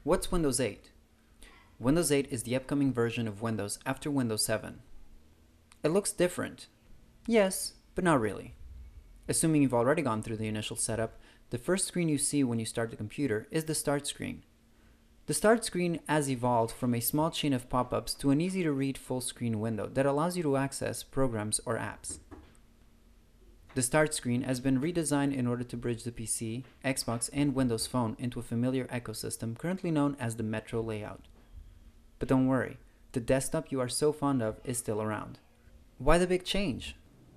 What's Windows 8? Windows 8 is the upcoming version of Windows after Windows 7. It looks different. Yes, but not really. Assuming you've already gone through the initial setup, the first screen you see when you start the computer is the Start screen. The Start screen has evolved from a small chain of pop-ups to an easy-to-read full-screen window that allows you to access programs or apps. The Start screen has been redesigned in order to bridge the PC, Xbox, and Windows Phone into a familiar ecosystem currently known as the Metro layout. But don't worry, the desktop you are so fond of is still around. Why the big change?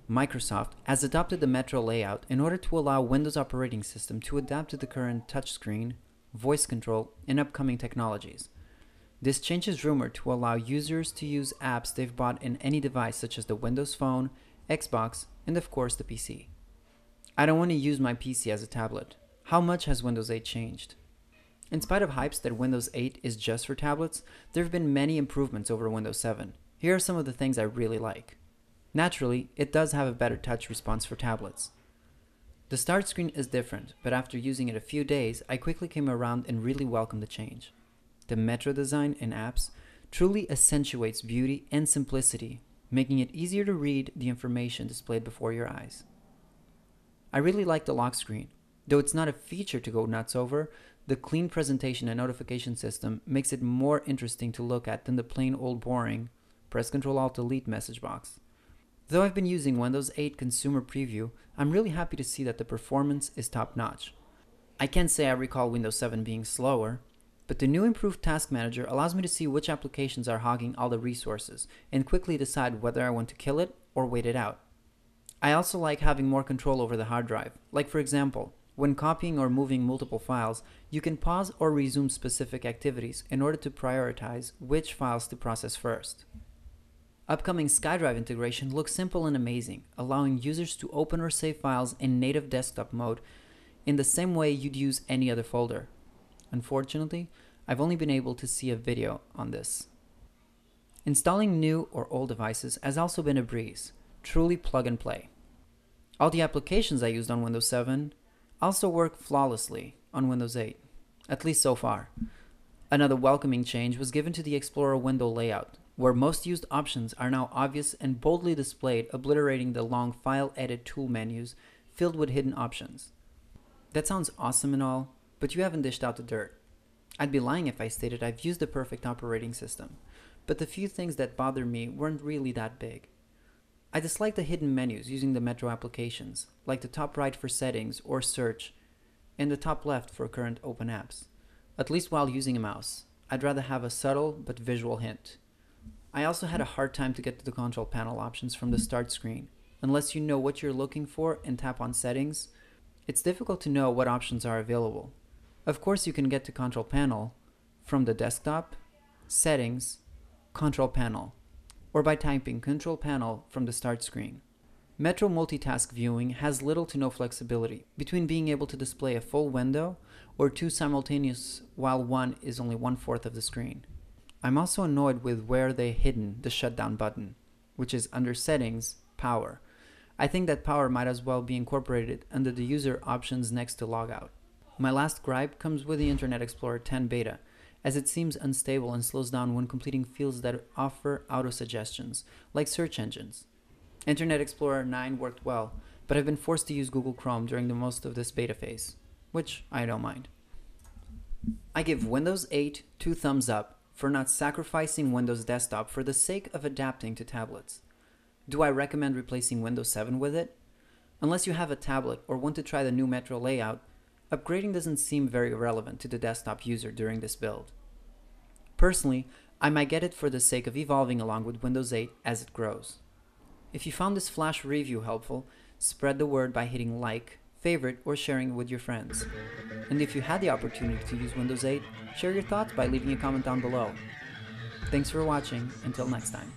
Microsoft has adopted the Metro layout in order to allow Windows operating system to adapt to the current touchscreen, voice control, and upcoming technologies. This change is rumored to allow users to use apps they've bought in any device such as the Windows Phone, Xbox, and of course the PC. I don't want to use my PC as a tablet. How much has Windows 8 changed? In spite of hypes that Windows 8 is just for tablets, there have been many improvements over Windows 7. Here are some of the things I really like. Naturally, it does have a better touch response for tablets. The Start screen is different, but after using it a few days, I quickly came around and really welcomed the change. The Metro design in apps truly accentuates beauty and simplicity, making it easier to read the information displayed before your eyes. I really like the lock screen. Though it's not a feature to go nuts over, the clean presentation and notification system makes it more interesting to look at than the plain old boring press Ctrl Alt Delete message box. Though I've been using Windows 8 Consumer Preview, I'm really happy to see that the performance is top-notch. I can't say I recall Windows 7 being slower, but the new improved Task Manager allows me to see which applications are hogging all the resources and quickly decide whether I want to kill it or wait it out. I also like having more control over the hard drive. Like for example, when copying or moving multiple files, you can pause or resume specific activities in order to prioritize which files to process first. Upcoming SkyDrive integration looks simple and amazing, allowing users to open or save files in native desktop mode in the same way you'd use any other folder. Unfortunately, I've only been able to see a video on this. Installing new or old devices has also been a breeze, truly plug and play. All the applications I used on Windows 7 also work flawlessly on Windows 8, at least so far. Another welcoming change was given to the Explorer window layout, where most used options are now obvious and boldly displayed, obliterating the long File Edit tool menus filled with hidden options. That sounds awesome and all, but you haven't dished out the dirt. I'd be lying if I stated I've used the perfect operating system, but the few things that bother me weren't really that big. I dislike the hidden menus using the Metro applications, like the top right for settings or search, and the top left for current open apps. At least while using a mouse, I'd rather have a subtle but visual hint. I also had a hard time to get to the control panel options from the Start screen. Unless you know what you're looking for and tap on Settings, it's difficult to know what options are available. Of course, you can get to Control Panel from the desktop, Settings, Control Panel, or by typing Control Panel from the Start screen. Metro multitask viewing has little to no flexibility between being able to display a full window or two simultaneous while one is only 1/4 of the screen. I'm also annoyed with where they've hidden the shutdown button, which is under Settings, Power. I think that Power might as well be incorporated under the user options next to Logout. My last gripe comes with the Internet Explorer 10 beta, as it seems unstable and slows down when completing fields that offer auto-suggestions, like search engines. Internet Explorer 9 worked well, but I've been forced to use Google Chrome during the most of this beta phase, which I don't mind. I give Windows 8 2 thumbs up for not sacrificing Windows Desktop for the sake of adapting to tablets. Do I recommend replacing Windows 7 with it? Unless you have a tablet or want to try the new Metro layout, upgrading doesn't seem very relevant to the desktop user during this build. Personally, I might get it for the sake of evolving along with Windows 8 as it grows. If you found this flash review helpful, spread the word by hitting like, favorite, or sharing it with your friends. And if you had the opportunity to use Windows 8, share your thoughts by leaving a comment down below. Thanks for watching. Until next time.